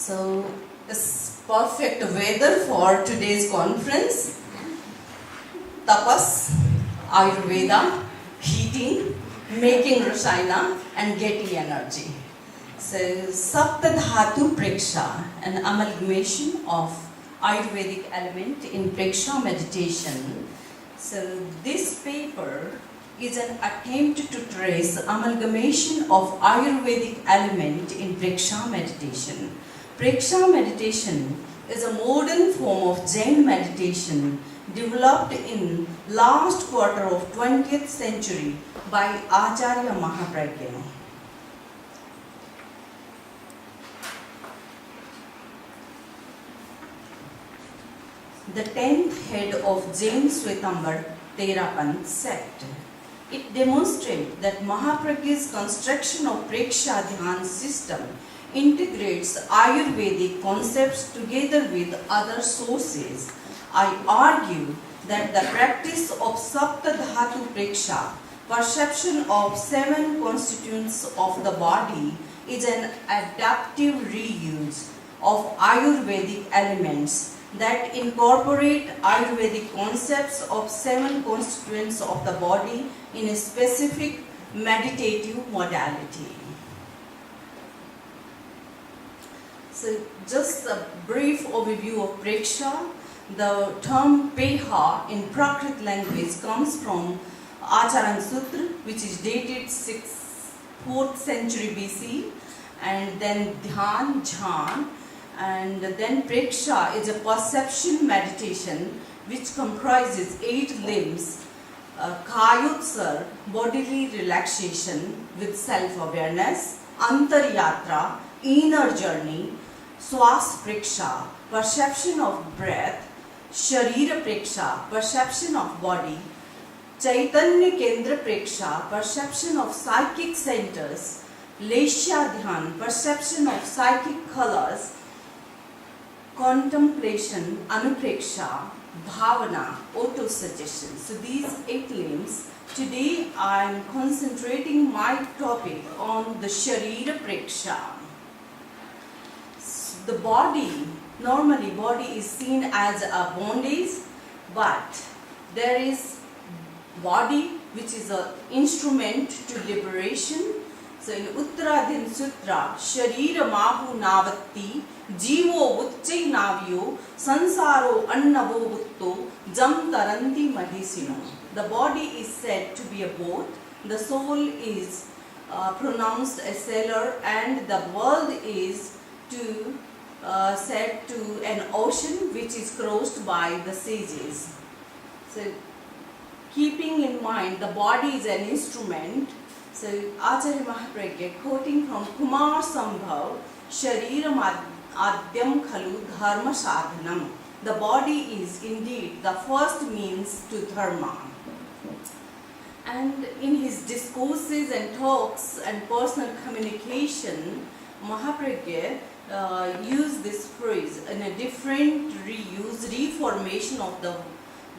So it's perfect weather for today's conference. Tapas, Ayurveda, heating, making rasayana and getting energy. So sapta-dhātu-prekṣā, an amalgamation of Ayurvedic element in Prekṣā meditation. So this paper is an attempt to trace amalgamation of Ayurvedic element in Prekṣā meditation. Prekṣā meditation is a modern form of Jain meditation developed in last quarter of 20th century by Ācārya Mahāprajña. The 10th head of Jaina Śvetāmbara Terāpanth sect. It demonstrates that Mahaprajña's construction of Prekṣā-dhyāna system integrates Ayurvedic concepts together with other sources. I argue that the practice of sapta-dhātu-prekṣā, perception of 7 constituents of the body, is an adaptive reuse of Ayurvedic elements that incorporate Ayurvedic concepts of 7 constituents of the body in a specific meditative modality. So just a brief overview of Prekṣā. The term Peha in Prakrit language comes from Ācārya Sutra, which is dated 4th century BC, and then Dhyan, Jhan, and then Prekṣā is a perception meditation which comprises 8 limbs, Kayotsar, bodily relaxation with self-awareness, Antaryatra, inner journey, SOAS Prekṣā, perception of breath, Sharira Prekṣā, perception of body, Chaitanya Kendra Prekṣā, perception of psychic centers, Leshya-dhyan, perception of psychic colors, contemplation, Anuprekṣā, Bhavana, auto-suggestion. So these 8 limbs. Today I am concentrating my topic on the Sharira Prekṣā. The body, normally body is seen as a bondage, but there is body which is an instrument to liberation. So in Uttaradhin Sutra, Sharira Mahu Navatti, Jivo Utchai Navyo, Sansaro Annavo Butto, Jam Taranti Mahisino. The body is said to be a boat, the soul is pronounced a sailor, and the world is said to an ocean which is crossed by the sages. So keeping in mind the body is an instrument, so Ācārya Mahāprajña quoting from Kumar Sambhav, Shariram Adyam Khalu Dharma Sadhanam. The body is indeed the first means to dharma. And in his discourses and talks and personal communication, Mahāprajña used this phrase in a different reformation of the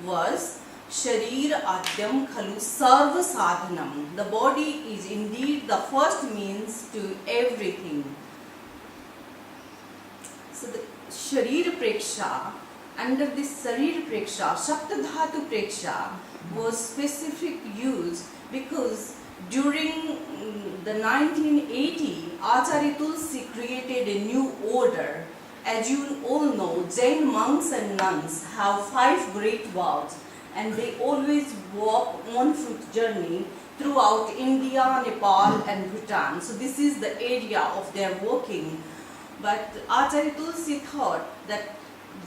verse, Sharir Adyam Khalu Sarva Sadhanam. The body is indeed the first means to everything. So the Sharira Prekṣā, under this Sharira Prekṣā, sapta-dhātu-prekṣā was specific use because during the 1980, Ācārya Tulsi created a new order. As you all know, Jain monks and nuns have 5 great vows, and they always walk on foot journey throughout India, Nepal and Bhutan. So this is the area of their walking. But Ācārya Tulsi thought that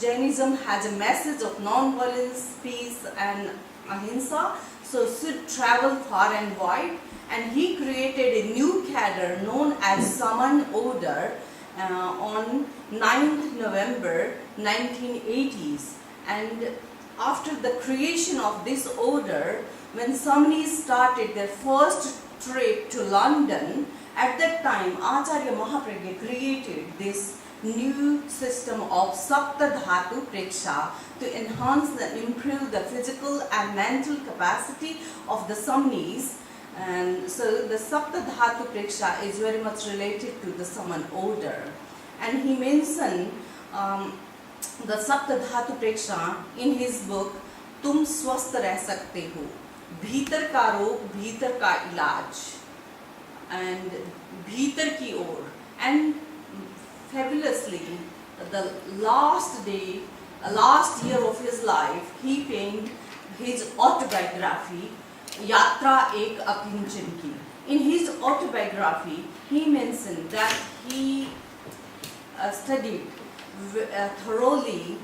Jainism has a message of non-violence, peace and ahimsa, so should travel far and wide. And he created a new cadre known as Saman Order on 9th November 1980s. And after the creation of this order, when Samanis started their first trip to London, at that time Ācārya Mahāprajña created this new system of sapta-dhātu-prekṣā to enhance and improve the physical and mental capacity of the Samanis. And so the sapta-dhātu-prekṣā is very much related to the Saman order. and he mentioned the sapta-dhātu-prekṣā in his book तुम स्वस्थ रह सकते हो, भीतर का रोग भीतर का इलाज, and भीतर की ओर. And fabulously, the last year of his life, he penned his autobiography, Yatra Ek Akinchan Ki. In his autobiography, he mentioned that he studied thoroughly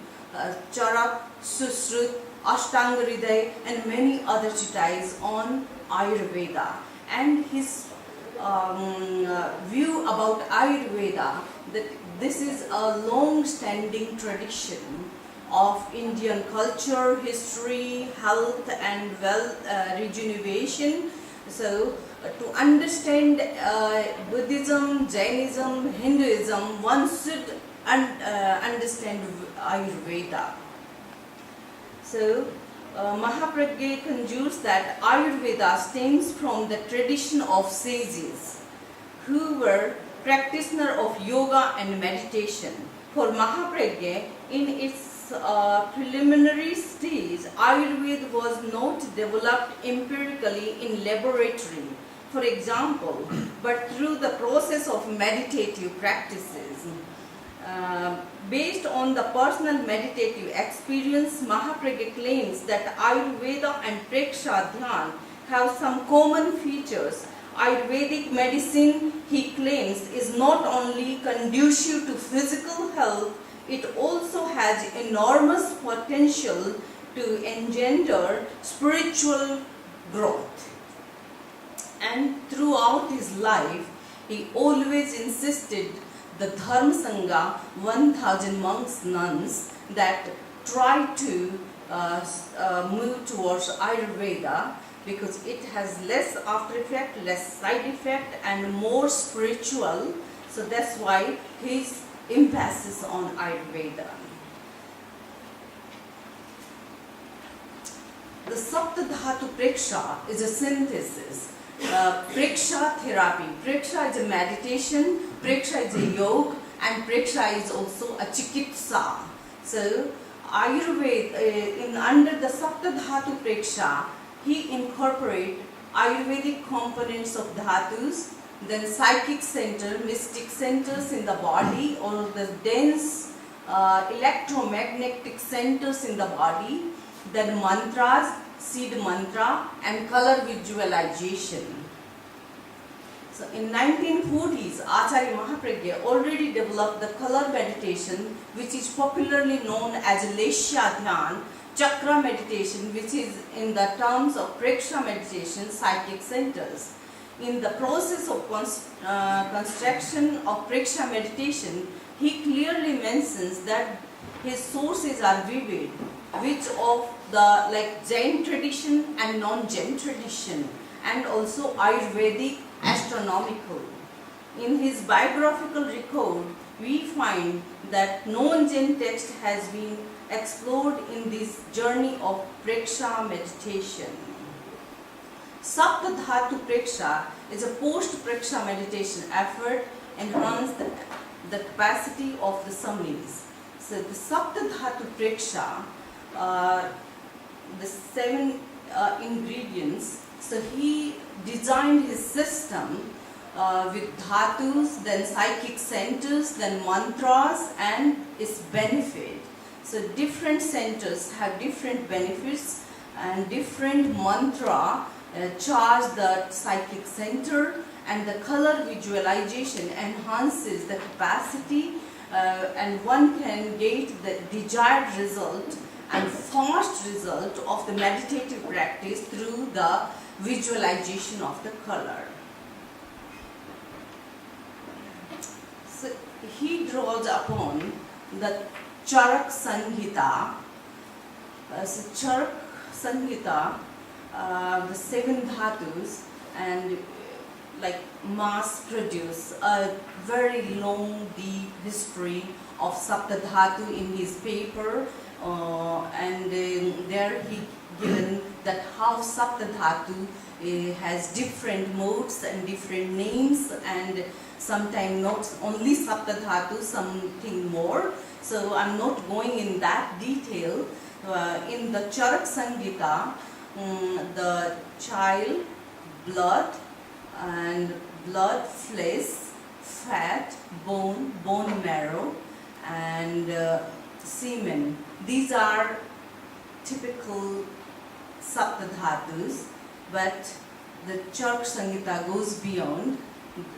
Charak, Susrut, Ashtanga Hriday and many other treatises on Ayurveda. And his view about Ayurveda, that this is a long-standing tradition of Indian culture, history, health and rejuvenation. So to understand Buddhism, Jainism, Hinduism, one should understand Ayurveda. So Mahaprajña concludes that Ayurveda stems from the tradition of sages who were practitioners of yoga and meditation. For Mahaprajña, in its preliminary stage, Ayurveda was not developed empirically in laboratory, for example, but through the process of meditative practices. Based on the personal meditative experience, Mahaprajña claims that Ayurveda and Prekṣā-dhyāna have some common features. Ayurvedic medicine, he claims, is not only conducive to physical health, it also has enormous potential to engender spiritual growth. And throughout his life, he always insisted the Dharma Sangha, 1000 monks, nuns, that try to move towards Ayurveda because it has less after effect, less side effect and more spiritual. So that's why his emphasis on Ayurveda. The sapta-dhātu-prekṣā is a synthesis. Prekṣā therapy. Prekṣā is a meditation, Prekṣā is a yoga, and Prekṣā is also a chikitsa. So Ayurveda, under the sapta-dhātu-prekṣā, he incorporates Ayurvedic components of dhatus, then psychic center, mystic centers in the body, or the dense electromagnetic centers in the body, then mantras, seed mantra and color visualization. So in 1940s, Ācārya Mahāprajña already developed the color meditation, which is popularly known as Prekṣā-dhyāna, chakra meditation, which is in the terms of Prekṣā meditation, psychic centers. In the process of construction of Prekṣā meditation, he clearly mentions that his sources are vivid, which of the Jain tradition and non-Jain tradition, and also Ayurvedic astronomical. In his biographical record, we find that non-Jain text has been explored in this journey of Prekṣā meditation. Sapta-dhātu-prekṣā is a post-Prekṣā meditation effort enhance the capacity of the Samanis. So the sapta-dhātu-prekṣā, the 7 ingredients, so he designed his system with dhatus, then psychic centers, then mantras and its benefit. So different centers have different benefits and different mantra charge the psychic center, and the color visualization enhances the capacity and one can get the desired result and fast result of the meditative practice through the visualization of the color. So he draws upon the Charak Sanghita. So Charak Sanghita, the 7 dhatus, and mass produce a very long, deep history of sapta-dhatu in his paper, and there he given that how sapta-dhātu has different modes and different names, and sometimes not only sapta-dhātu, something more. So I'm not going in that detail. In the Charak Sangita, the child, blood, and blood, flesh, fat, bone, bone marrow, and semen. These are typical sapta-dhatus, but the Charak Sangita goes beyond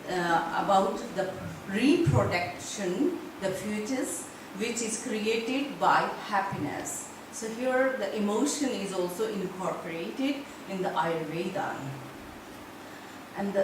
about the reproduction, the fetus, which is created by happiness. So here the emotion is also incorporated in the Ayurveda. And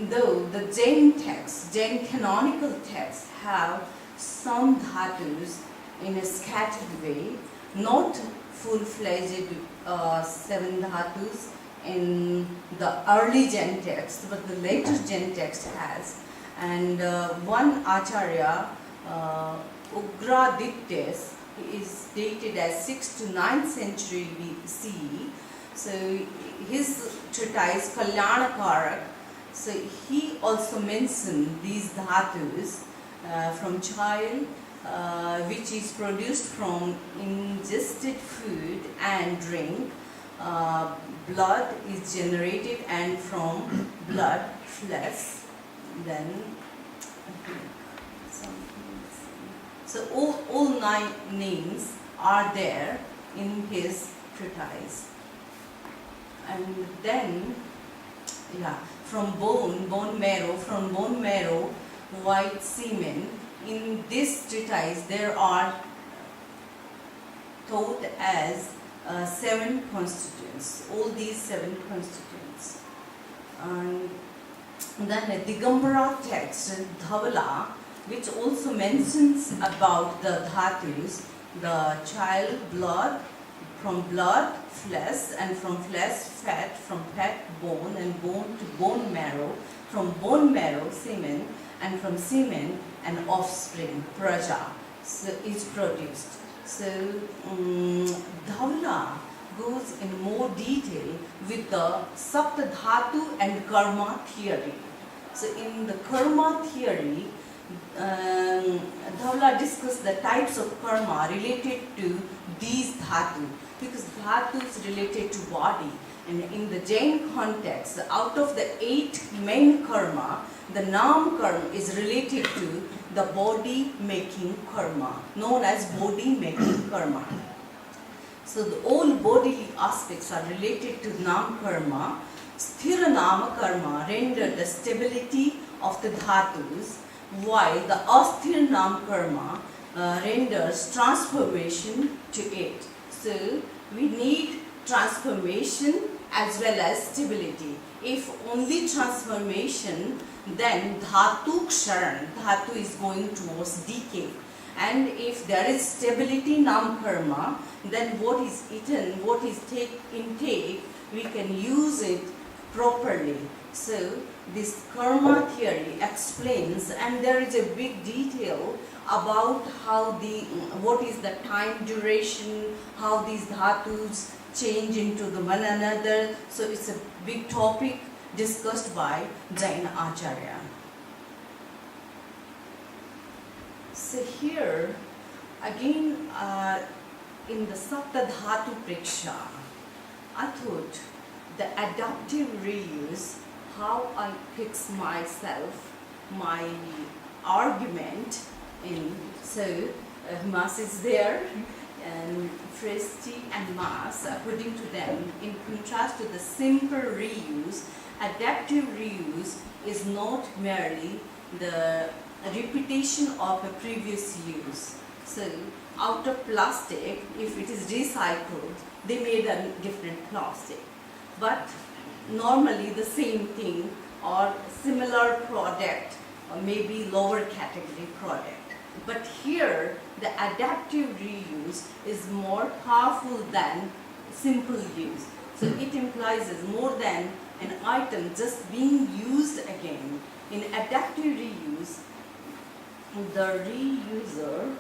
though the Jain texts, Jain canonical texts, have some dhatus in a scattered way, not full-fledged 7 dhatus in the early Jain text, but the later Jain text has. And one Ācārya, Ugraditya, is dated as 6th to 9th century BCE. So his treatise Kalyanakarak, so he also mentioned these dhatus from child, which is produced from ingested food and drink. Blood is generated, and from blood, flesh. Then so all 9 names are there in his treatise. And then, from bone marrow, white semen. In this treatise, there are taught as 7 constituents. All these 7 constituents. And then a Digambara text, Dhavala, which also mentions about the dhatus, the child, blood, from blood, flesh, and from flesh, fat, from fat, bone, and bone to bone marrow, from bone marrow, semen, and from semen, an offspring, praja, so is produced. So Dhaula goes in more detail with the sapta-dhātu and karma theory. So in the karma theory, Dhaula discussed the types of karma related to these dhatu, because dhatu is related to body. And in the Jain context, out of the 8 main karma, the nam karma is related to the body making karma, known as body making karma. So all bodily aspects are related to nam karma. Sthira nama karma render the stability of the dhatus, while the asthir nam karma renders transformation to it. So we need transformation as well as stability. If only transformation, then dhatu ksharan, dhatu is going towards decay. And if there is stability nam karma, then what is eaten, what is intake, we can use it properly. So this karma theory explains, and there is a big detail about how what is the time duration, how these dhatus change into the one another. So it's a big topic discussed by Jaina Ācārya. So here again in the sapta-dhātu-prekṣā, I thought the adaptive reuse, how I fix myself, my argument in. So mass is there, and fresty and mass, according to them, in contrast to the simple reuse, adaptive reuse is not merely the repetition of a previous use. So out of plastic, if it is recycled, they made a different plastic. But normally the same thing or similar product, or maybe lower category product. But here the adaptive reuse is more powerful than simple use. So it implies more than an item just being used again. In adaptive reuse, the reuser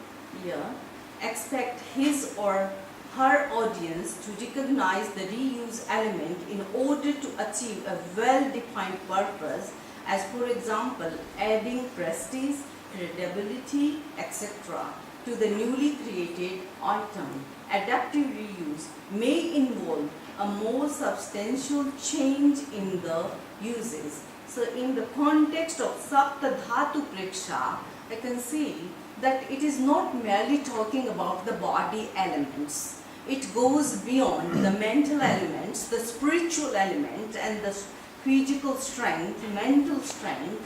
expect his or her audience to recognize the reuse element in order to achieve a well-defined purpose, as for example, adding prestige, credibility, etc. to the newly created item. Adaptive reuse may involve a more substantial change in the uses. So in the context of sapta-dhātu-prekṣā, I can see that it is not merely talking about the body elements. It goes beyond the mental elements, the spiritual element, and the physical strength, mental strength.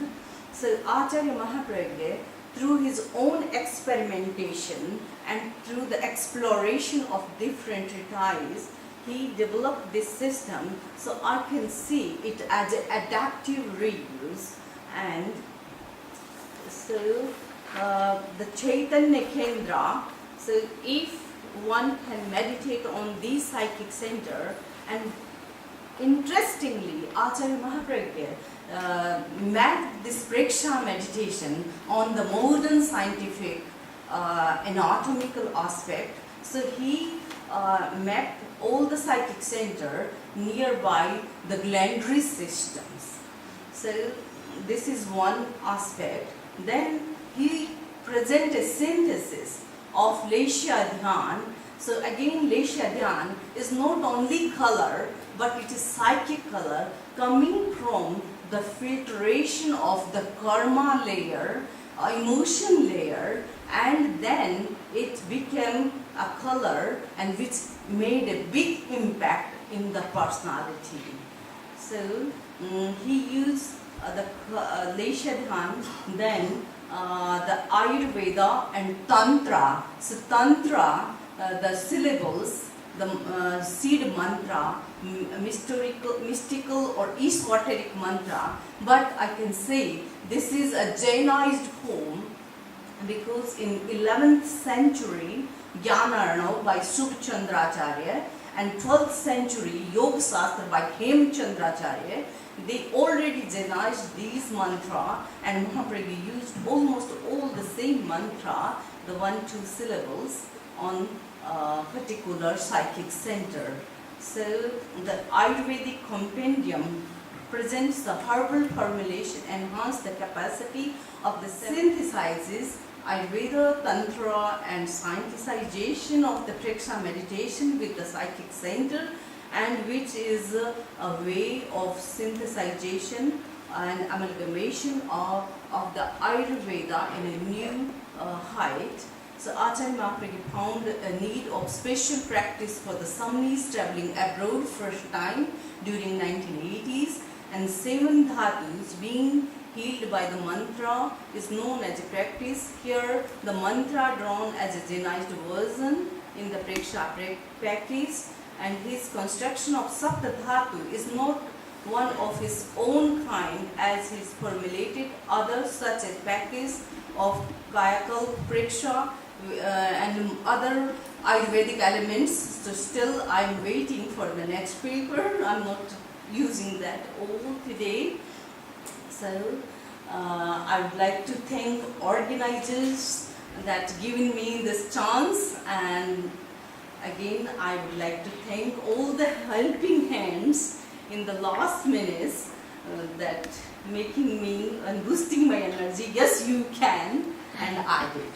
So Ācārya Mahāprajña, through his own experimentation and through the exploration of different retiles, he developed this system. So I can see it as an adaptive reuse. And so the Chaitanya Kendra, so if one can meditate on these psychic center, and interestingly, Ācārya Mahāprajña mapped this Prekṣā meditation on the modern scientific anatomical aspect. So he mapped all the psychic center nearby the glandary systems. So this is one aspect. Then he presented a synthesis of Prekṣā-dhyāna. So again, Prekṣā-dhyāna is not only color, but it is psychic color coming from the filtration of the karma layer, emotion layer, and then it became a color and which made a big impact in the personality. So he used the Prekṣā-dhyāna, then the Ayurveda and Tantra. So Tantra, the syllables, the seed mantra, mystical or esoteric mantra, but I can say this is a Jainized form because in 11th century Jnana by Subchandracharya and 12th century Yoga Shastra by Hemchandracharya, they already Jainized these mantra, and Mahāprajña used almost all the same mantra, the 1-2 syllables on particular psychic center. So the Ayurvedic compendium presents the herbal formulation, enhance the capacity of the synthesizes Ayurveda, Tantra and synthesization of the Prekṣā meditation with the psychic center, and which is a way of synthesization and amalgamation of the Ayurveda in a new height. So Ācārya Mahāprajña found a need of special practice for the Samanis traveling abroad first time during 1980s, and 7 dhatus being healed by the mantra is known as a practice. Here the mantra drawn as a Jainized version in the Prekṣā package, and his construction of sapta-dhātu is not one of his own kind as he's formulated others such as package of Kayakal, Prekṣā and other Ayurvedic elements. So still I'm waiting for the next paper. I'm not using that all today. So I would like to thank organizers that given me this chance, and again I would like to thank all the helping hands in the last minutes that making me and boosting my energy. Yes, you can, and I did.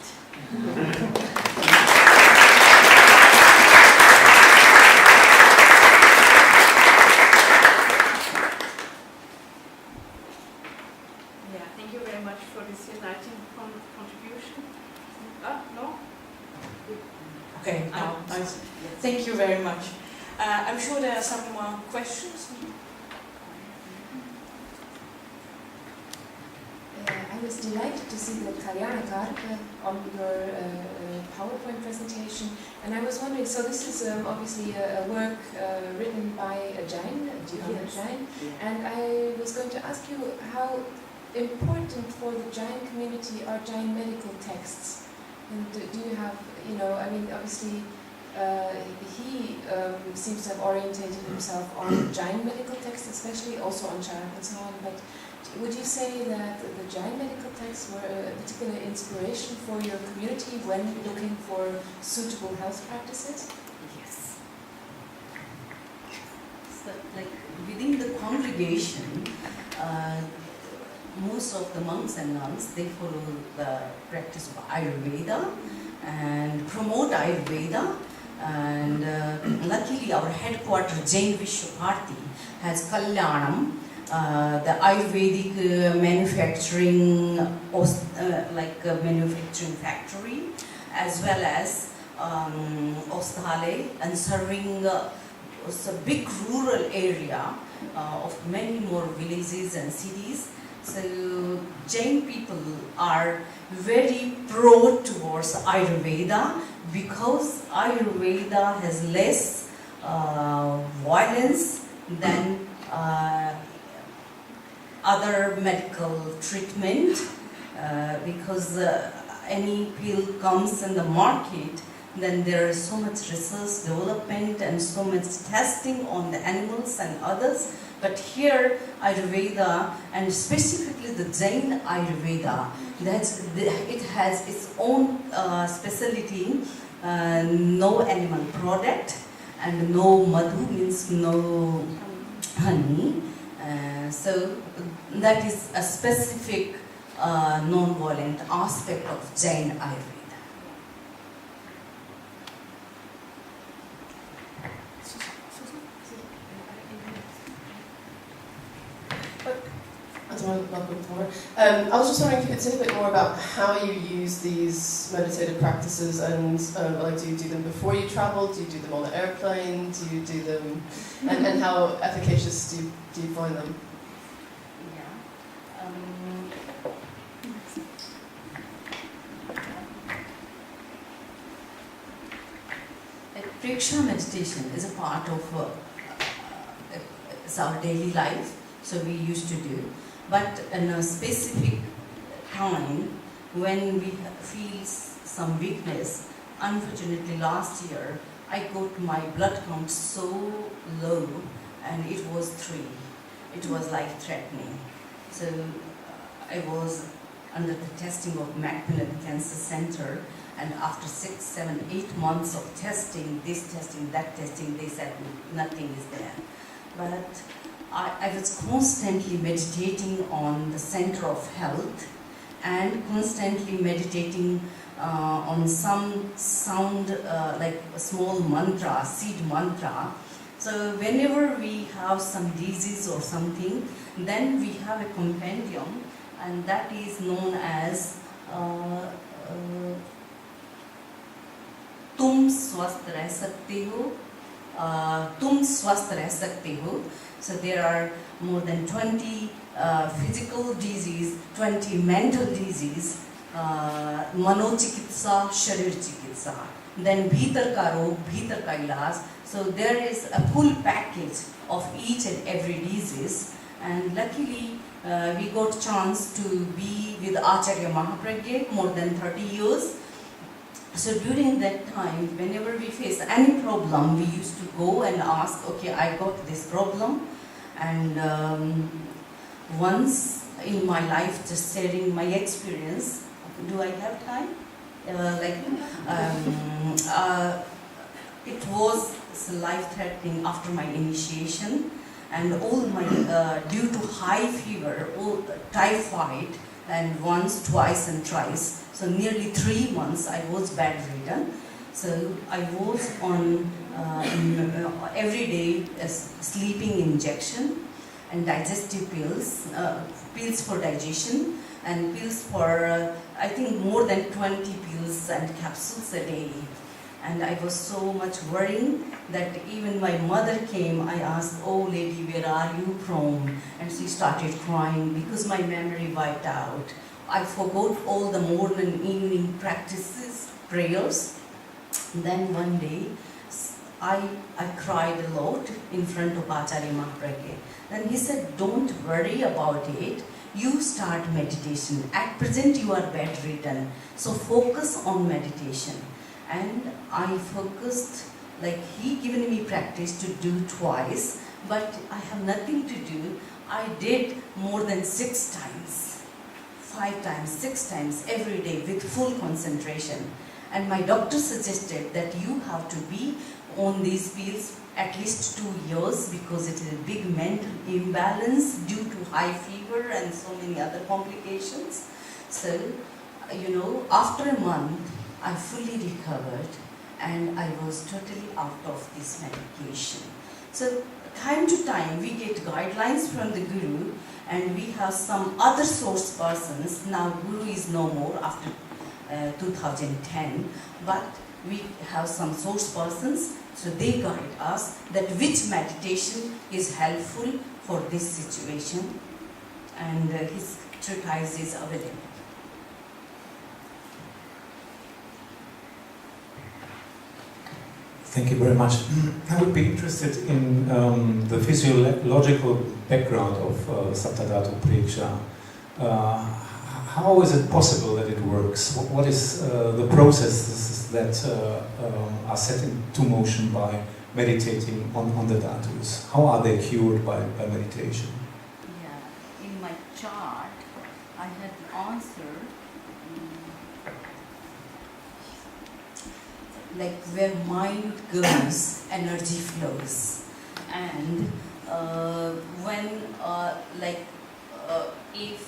Yeah, thank you very much for this enlightening contribution. No? Okay, thank you very much. I'm sure there are some more questions. I was delighted to see the Kalyana on your PowerPoint presentation, and I was wondering, so this is obviously a work written by a Jain, Jain, and I was going to ask you how important for the Jain community are Jain medical texts, and do you have, I mean, obviously he seems to have orientated himself on Jain medical texts, especially also on Charak and so on, but would you say that the Jain medical texts were a particular inspiration for your community when looking for suitable health practices? Yes. So, like within the congregation, most of the monks and nuns, they follow the practice of Ayurveda and promote Ayurveda. And luckily, our headquarters, Jaina Śvetāmbara Terāpanth, has Kalyanam, the Ayurvedic manufacturing, manufacturing factory, as well as Ostale, and serving a big rural area of many more villages and cities. So Jain people are very pro towards Ayurveda because Ayurveda has less violence than other medical treatment, because any pill comes in the market, then there is so much research development and so much testing on the animals and others. But here, Ayurveda, and specifically the Jain Ayurveda, it has its own specialty, no animal product, and no madhu means no honey. So that is a specific non-violent aspect of Jain Ayurveda. I was just wondering if you could say a bit more about how you use these meditative practices, and do you do them before you travel? Do you do them on the airplane? Do you do them, and how efficacious do you find them? Prekṣā meditation is a part of it's our daily life, so we used to do. But in a specific time, when we feel some weakness, unfortunately last year, I got my blood count so low, and it was 3. It was life-threatening. So I was under the testing of Macmillan Cancer Center, and after 6, 7, 8 months of testing, this testing, that testing, they said nothing is there. But I was constantly meditating on the center of health and constantly meditating on some sound like a small mantra, seed mantra. So whenever we have some disease or something, then we have a compendium, and that is known as Tum Swasth Reh Sakte Ho, Tum Swasth Reh Sakte Ho. So there are more than 20 physical disease, 20 mental disease, Mano Chikitsa, Sharir Chikitsa, then Bhitar Ka Rog, Bhitar Ka Ilaj. So there is a full package of each and every disease, and luckily we got chance to be with Ācārya Mahāprajña more than 30 years. So during that time, whenever we face any problem, we used to go and ask, okay, I got this problem. And once in my life, just sharing my experience, do I have time? It was life-threatening after my initiation, and all my, due to high fever, typhoid, and once, twice and thrice. So nearly 3 months I was bedridden. So I was on every day sleeping injection and digestive pills, pills for digestion, and pills for I think more than 20 pills and capsules a day. And I was so much worrying that even my mother came, I asked, oh lady, where are you from? And she started crying because my memory wiped out. I forgot all the morning and evening practices, prayers. Then one day, I cried a lot in front of Ācārya Mahāprajña. Then he said, don't worry about it. You start meditation. At present you are bedridden, so focus on meditation. And I focused, like he given me practice to do twice, but I have nothing to do. I did more than 6 times, 5 times, 6 times every day with full concentration. And my doctor suggested that you have to be on these fields at least 2 years because it is a big mental imbalance due to high fever and so many other complications. So, after a month, I fully recovered and I was totally out of this medication. So, time to time we get guidelines from the Guru, and we have some other source persons. Now Guru is no more after 2010, but we have some source persons, so they guide us that which meditation is helpful for this situation, and his treatise is available. Thank you very much. I would be interested in the physiological background of sapta-dhātu-prekṣā. How is it possible that it works? What is the processes that are set into motion by meditating on the dhatus? How are they cured by meditation? Yeah, in my chart, I had the answer. Like where mind goes, energy flows, and if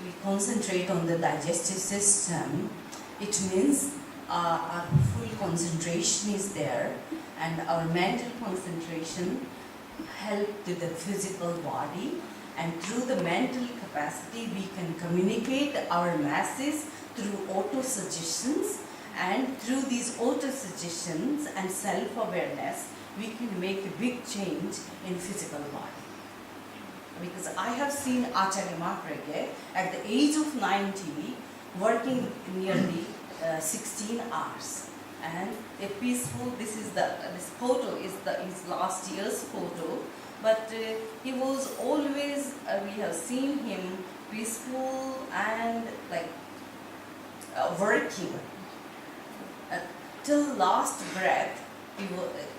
we concentrate on the digestive system, it means our full concentration is there, and our mental concentration helps to the physical body, and through the mental capacity we can communicate our masses through auto-suggestions. And through these auto-suggestions and self-awareness, we can make a big change in physical body. Because I have seen Ācārya Mahāprajña at the age of 90 working nearly 16 hours. And a peaceful, this photo is his last year's photo, but he was always, we have seen him peaceful and working. Till last breath,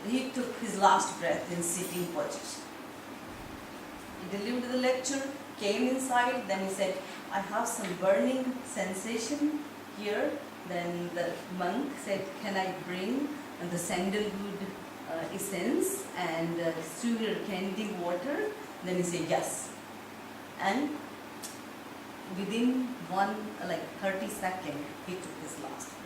he took his last breath in sitting position. He delivered the lecture, came inside, then he said, I have some burning sensation here. Then the monk said, can I bring the sandalwood essence and sugar candy water? Then he said, yes. And within 30 seconds, he took his last breath.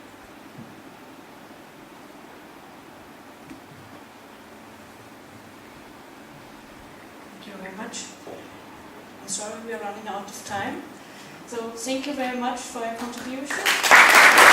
Thank you very much. I'm sorry we are running out of time. So thank you very much for your contribution.